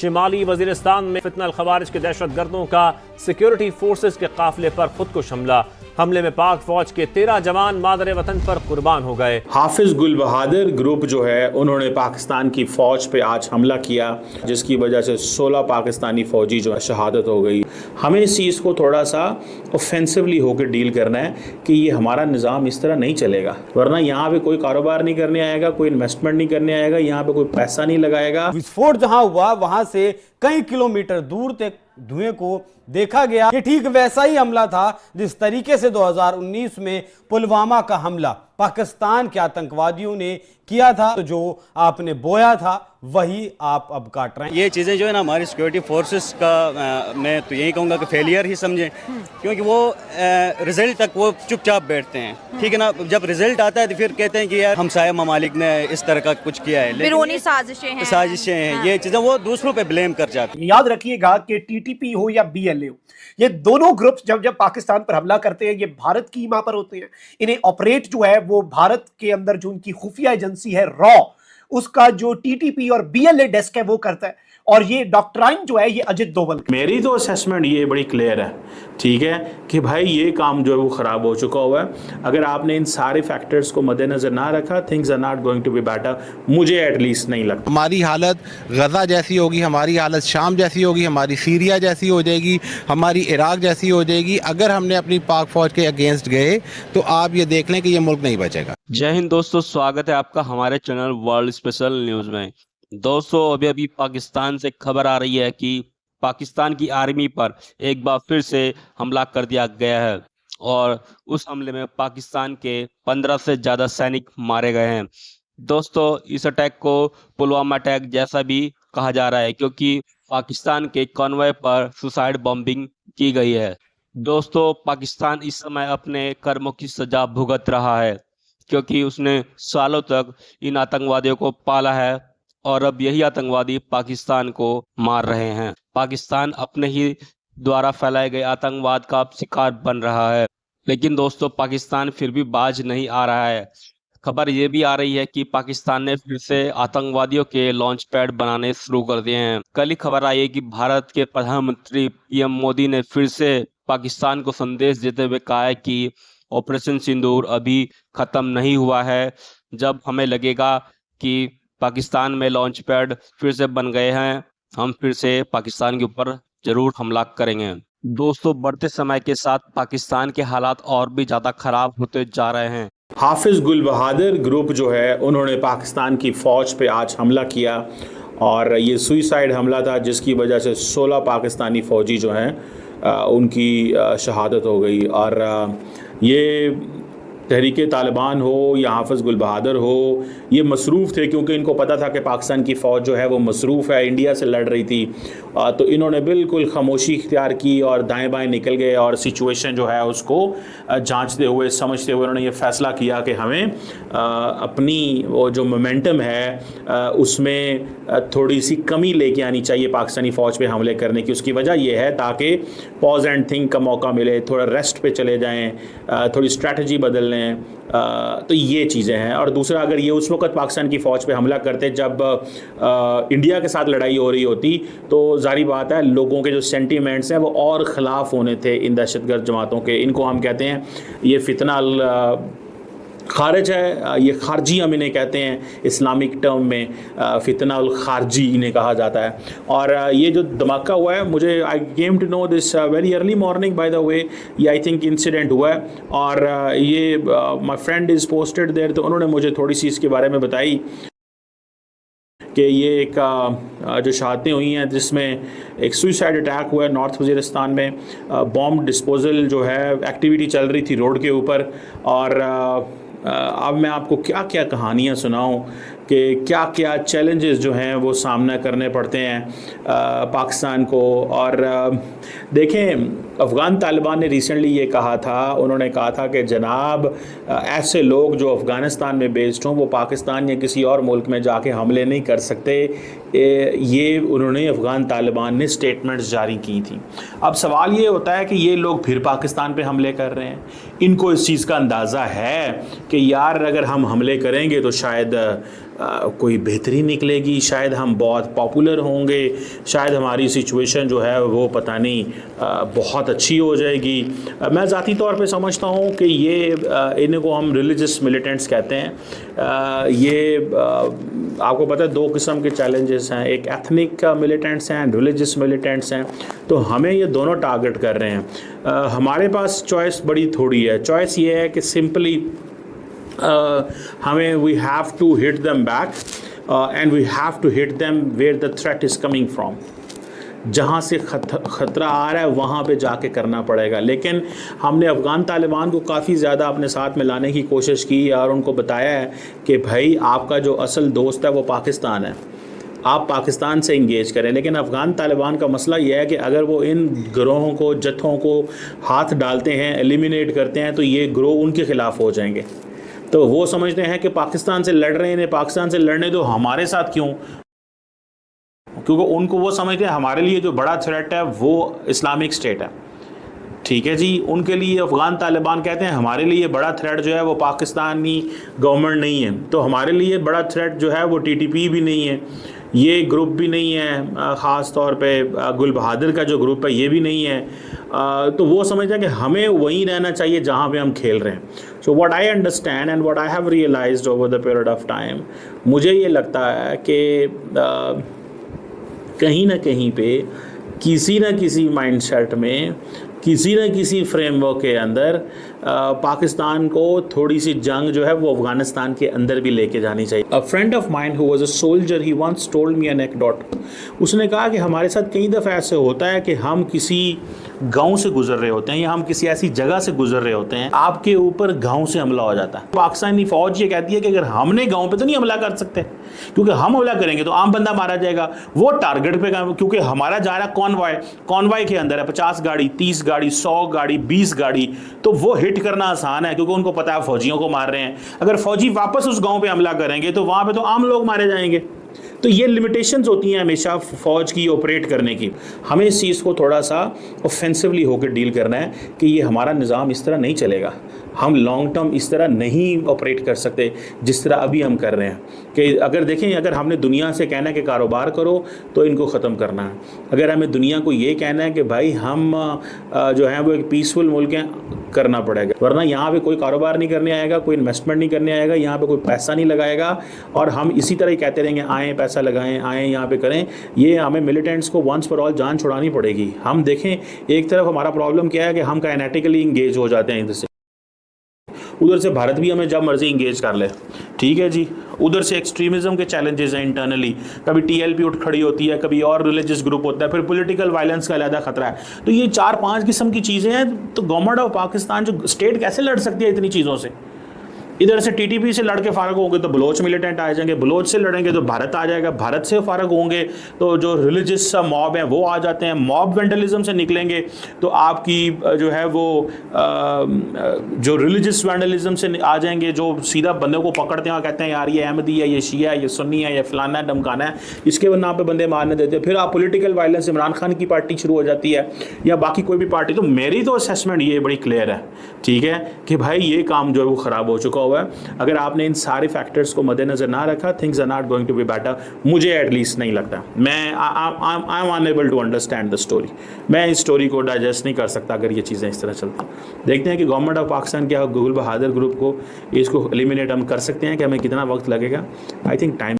शिमाली वजीरिस्तान में फितना अल खवारिज के दहशत गर्दों का सिक्योरिटी फोर्सेस के काफिले पर खुदकुश हमले में पाक फौज के 13 जवान मादरे वतन पर कुर्बान हो गए। हाफिज गुल बहादुर ग्रुप जो है उन्होंने पाकिस्तान की फौज पे आज हमला किया, जिसकी वजह से 16 पाकिस्तानी फौजी जो है शहादत हो गई। हमें इस चीज़ को थोड़ा सा ऑफेंसिवली होकर डील करना है कि ये हमारा निज़ाम इस तरह नहीं चलेगा, वरना यहाँ पे कोई कारोबार नहीं करने आएगा, कोई इन्वेस्टमेंट नहीं करने आएगा, यहाँ पे कोई पैसा नहीं लगाएगा। विस्फोट जहां हुआ वहां से कई किलोमीटर दूर तक धुएं को देखा गया। ये ठीक वैसा ही हमला था जिस तरीके से 2019 में पुलवामा का हमला पाकिस्तान के आतंकवादियों ने किया था। तो जो आपने बोया था वही आप अब काट रहे हैं। ये चीज़ें जो है ना हमारी सिक्योरिटी फोर्सेस का मैं तो यही कहूँगा कि फेलियर ही समझें, क्योंकि वो रिजल्ट तक वो चुपचाप बैठते हैं। ठीक है ना, जब रिजल्ट आता है तो फिर कहते हैं कि यार हमसाया ममालिक ने इस तरह का कुछ किया है, लेकिन साजिशें हैं। हाँ। ये चीज़ें वो दूसरों पे ब्लेम कर जाते हैं। याद रखिएगा कि टीटीपी हो या बीएलए हो, ये दोनों ग्रुप्स जब पाकिस्तान पर हमला करते हैं ये भारत की सीमा पर होते हैं। इन्हें ऑपरेट जो है वो भारत के अंदर जो उनकी खुफिया एजेंसी है रॉ, उसका जो टीटीपी और बीएलए डेस्क है वो करता है, और ये डॉक्ट्राइन जो है ये अजित दोवल। मेरी तो असेसमेंट ये बड़ी क्लियर है, ठीक है, कि भाई ये काम जो है वो ख़राब हो चुका हुआ है। अगर आपने इन सारे फैक्टर्स को मद्देनज़र ना रखा, things are not going to be better, मुझे एटलीस्ट नहीं लगता। हमारी हालत गज़ा जैसी होगी, हमारी हालत शाम जैसी होगी, हमारी सीरिया जैसी हो जाएगी, हमारी इराक जैसी हो जाएगी अगर हमने अपनी पाक फौज के अगेंस्ट गए। तो आप ये देख लें कि ये मुल्क नहीं बचेगा। जय हिंद दोस्तों, स्वागत है आपका हमारे चैनल वर्ल्ड स्पेशल न्यूज़ में। दोस्तों अभी पाकिस्तान से खबर आ रही है कि पाकिस्तान की आर्मी पर एक बार फिर से हमला कर दिया गया है और उस हमले में पाकिस्तान के 15 से ज़्यादा सैनिक मारे गए हैं। दोस्तों इस अटैक को पुलवामा अटैक जैसा भी कहा जा रहा है, क्योंकि पाकिस्तान के कॉन्वॉय पर सुसाइड बॉम्बिंग की गई है। दोस्तों पाकिस्तान इस समय अपने कर्मों की सजा भुगत रहा है, क्योंकि उसने सालों तक इन आतंकवादियों को पाला है और अब यही आतंकवादी पाकिस्तान को मार रहे हैं। पाकिस्तान अपने ही द्वारा फैलाए गए आतंकवाद का शिकार बन रहा है, लेकिन दोस्तों पाकिस्तान फिर भी बाज नहीं आ रहा है। खबर ये भी आ रही है कि पाकिस्तान ने फिर से आतंकवादियों के लॉन्च पैड बनाने शुरू कर दिए हैं। कल ही खबर आई है कि भारत के प्रधानमंत्री पीएम मोदी ने फिर से पाकिस्तान को संदेश देते हुए कहा है कि ऑपरेशन सिंदूर अभी खत्म नहीं हुआ है। जब हमें लगेगा कि पाकिस्तान में लॉन्च पैड फिर से बन गए हैं, हम फिर से पाकिस्तान के ऊपर जरूर हमला करेंगे। दोस्तों बढ़ते समय के साथ पाकिस्तान के हालात और भी ज़्यादा खराब होते जा रहे हैं। हाफिज गुल बहादुर ग्रुप जो है उन्होंने पाकिस्तान की फ़ौज पे आज हमला किया और ये सुइसाइड हमला था, जिसकी वजह से 16 पाकिस्तानी फ़ौजी जो हैं उनकी शहादत हो गई। और ये तहरीक तालिबान हो या हाफिज़ गुल बहादुर हो, ये मसरूफ़ थे, क्योंकि इनको पता था कि पाकिस्तान की फ़ौज जो है वो मसरूफ़ है, इंडिया से लड़ रही थी। तो इन्होंने बिल्कुल खामोशी इख्तियार की और दाएं बाएं निकल गए और सिचुएशन जो है उसको जांचते हुए समझते हुए उन्होंने ये फ़ैसला किया कि हमें अपनी वो जो मोमेंटम है उसमें थोड़ी सी कमी लेके आनी चाहिए पाकिस्तानी फ़ौज पे हमले करने की। उसकी वजह यह है ताकि पॉज एंड थिंक का मौका मिले, थोड़ा रेस्ट पे चले जाएँ, थोड़ी स्ट्रैटेजी बदल लें। तो ये चीज़ें हैं। और दूसरा, अगर ये उस वक्त पाकिस्तान की फ़ौज पे हमला करते जब इंडिया के साथ लड़ाई हो रही होती, तो जारी बात है लोगों के जो सेंटीमेंट्स हैं वो और ख़िलाफ़ होने थे इन दहशतगर्द जमातों के। इनको हम कहते हैं ये फितना खारिज है, ये खारजी हम इन्हें कहते हैं, इस्लामिक टर्म में फितना उल खारजी इन्हें कहा जाता है। और ये जो धमाका हुआ है, मुझे I came to know this very early morning by the way, ये आई थिंक इंसिडेंट हुआ है और ये my friend is posted there, तो उन्होंने मुझे थोड़ी सी इसके बारे में बताई कि ये एक जो शहादतें हुई हैं जिसमें एक सुइसाइड अटैक हुआ है नॉर्थ वज़ीरिस्तान में, बॉम्ब डिस्पोजल जो है एक्टिविटी चल रही थी रोड के ऊपर। और अब मैं आपको क्या क्या कहानियाँ सुनाऊँ कि क्या क्या चैलेंजेस जो हैं वो सामना करने पड़ते हैं पाकिस्तान को। और देखें, अफ़गान तालिबान ने रिसेंटली ये कहा था, उन्होंने कहा था कि जनाब ऐसे लोग जो अफ़गानिस्तान में बेस्ड हों वो पाकिस्तान या किसी और मुल्क में जाके हमले नहीं कर सकते। ये उन्होंने अफ़गान तालिबान ने स्टेटमेंट्स जारी की थी। अब सवाल ये होता है कि ये लोग फिर पाकिस्तान पे हमले कर रहे हैं। इनको इस चीज़ का अंदाज़ा है कि यार अगर हम हमले करेंगे तो शायद कोई बेहतरी निकलेगी, शायद हम बहुत पॉपुलर होंगे, शायद हमारी सिचुएशन जो है वो पता नहीं बहुत अच्छी हो जाएगी। मैं ज़ाती तौर पे समझता हूँ कि ये इनको हम रिलीजियस मिलिटेंट्स कहते हैं। ये आपको पता है 2 किस्म के चैलेंजेस हैं, एक एथनिक मिलिटेंट्स हैं, रिलीजियस मिलिटेंट्स हैं। तो हमें ये दोनों टारगेट कर रहे हैं। हमारे पास चॉइस बड़ी थोड़ी है। चॉइस ये है कि सिंपली हमें we have to hit them back and we have to hit them where the threat is coming from. जहाँ से ख़तरा आ रहा है वहाँ पे जाके करना पड़ेगा। लेकिन हमने अफ़गान तालिबान को काफ़ी ज़्यादा अपने साथ में लाने की कोशिश की और उनको बताया है कि भाई आपका जो असल दोस्त है वो पाकिस्तान है, आप पाकिस्तान से इंगेज करें। लेकिन अफ़गान तालिबान का मसला यह है कि अगर वो इन गिरोहों को, जत्थों को हाथ डालते हैं, एलिमिनेट करते हैं, तो ये गिरोह उनके ख़िलाफ़ हो जाएंगे। तो वो समझते हैं कि पाकिस्तान से लड़ रहे हैं, पाकिस्तान से लड़ने दो, हमारे साथ क्यों? क्योंकि उनको वो समझते हैं हमारे लिए जो बड़ा थ्रेट है वो इस्लामिक स्टेट है। ठीक है जी, उनके लिए अफ़गान तालिबान कहते हैं हमारे लिए बड़ा थ्रेट जो है वो पाकिस्तानी गवर्नमेंट नहीं है, तो हमारे लिए बड़ा थ्रेट जो है वो टीटीपी भी नहीं है, ये ग्रुप भी नहीं है, ख़ास तौर पे गुल बहादुर का जो ग्रुप है ये भी नहीं है। तो वो समझते हैं कि हमें वहीं रहना चाहिए जहाँ पे हम खेल रहे हैं। So what I understand and what I have realised over the period of time, मुझे ये लगता है कि कहीं ना कहीं पे किसी न किसी माइंडसेट में, किसी न किसी फ्रेमवर्क के अंदर पाकिस्तान को थोड़ी सी जंग जो है वो अफगानिस्तान के अंदर भी लेके जानी चाहिए। A friend of mine who was a soldier, he once told me an anecdote. उसने कहा कि हमारे साथ कई दफ़ा ऐसे होता है कि हम किसी गांव से गुजर रहे होते हैं या हम किसी ऐसी जगह से गुजर रहे होते हैं, आपके ऊपर गांव से हमला हो जाता है। पाकिस्तानी फ़ौज ये कहती है कि अगर हमने गांव पे तो नहीं हमला कर सकते, क्योंकि हम हमला करेंगे तो आम बंदा मारा जाएगा। वो टारगेट पे, क्योंकि हमारा जा रहा कॉन्वॉय के अंदर है 50 गाड़ी, 30 गाड़ी, 100 गाड़ी, 20 गाड़ी, तो वो हिट करना आसान है क्योंकि उनको पता है फौजियों को मार रहे हैं। अगर फौजी वापस उस गांव पे हमला करेंगे तो वहां पे तो आम लोग मारे जाएंगे। तो ये लिमिटेशंस होती हैं हमेशा फ़ौज की ऑपरेट करने की। हमें इस चीज़ को थोड़ा सा ऑफेंसिवली होकर डील करना है कि ये हमारा निज़ाम इस तरह नहीं चलेगा, हम लॉन्ग टर्म इस तरह नहीं ऑपरेट कर सकते जिस तरह अभी हम कर रहे हैं। कि अगर देखें, अगर हमने दुनिया से कहना है कि कारोबार करो तो इनको ख़त्म करना है, अगर हमें दुनिया को ये कहना है कि भाई हम जो है वो एक पीसफुल मुल्क हैं, करना पड़ेगा, वरना यहाँ पे कोई कारोबार नहीं करने आएगा, कोई इन्वेस्टमेंट नहीं करने आएगा, यहाँ पे कोई पैसा नहीं लगाएगा और हम इसी तरह ही कहते रहेंगे आएँ पैसा लगाएं, आएँ यहाँ पे करें। ये हमें मिलिटेंट्स को वंस फॉर ऑल जान छुड़ानी पड़ेगी। हम देखें, एक तरफ हमारा प्रॉब्लम क्या है कि हम काइनेटिकली इंगेज हो जाते हैं इधर से, उधर से भारत भी हमें जब मर्जी इंगेज कर ले, ठीक है जी। उधर से एक्सट्रीमिज्म के चैलेंजेस हैं इंटरनली, कभी टीएलपी उठ खड़ी होती है, कभी और रिलीजियस ग्रुप होता है, फिर पॉलिटिकल वायलेंस का अलग खतरा है। तो ये 4-5 किस्म की चीज़ें हैं। तो गवर्नमेंट ऑफ पाकिस्तान जो स्टेट कैसे लड़ सकती है इतनी चीज़ों से? इधर से टीटीपी से लड़के फारग होंगे तो बलोच मिलिटेंट आ जाएंगे, बलोच से लड़ेंगे तो भारत आ जाएगा, भारत से फारग होंगे तो जो रिलीजियस मॉब हैं वो आ जाते हैं, मॉब वेंडलिज्म से निकलेंगे तो आपकी जो है वो जो रिलीजियस वेंडलिज्म से आ जाएंगे, जो सीधा बंदे को पकड़ते हैं और कहते हैं यार ये अहमदी है, ये शिया है, ये सुन्नी है, ये फलाना है, धमकाना है, इसके नाम पे बंदे मारने देते हैं। फिर आप पॉलिटिकल वायलेंस, इमरान खान की पार्टी शुरू हो जाती है या बाकी कोई भी पार्टी। तो मेरी तो असेसमेंट ये बड़ी क्लियर है, ठीक है, कि भाई ये काम जो है वो ख़राब हो चुका हुआ है। अगर आपने इन सारे फैक्टर्स को मद्देनजर ना रखा, things are not going to be better. मुझे एटलीस्ट नहीं लगता, मैं I am unable to understand the story. मैं इस स्टोरी को डाइजेस्ट नहीं कर सकता अगर ये चीज़ें इस तरह चलती। देखते हैं कि गवर्नमेंट ऑफ पाकिस्तान क्या गुल बहादुर ग्रुप को इसको एलिमिनेट हम कर सकते हैं कि हमें कितना वक्त लगेगा। I think time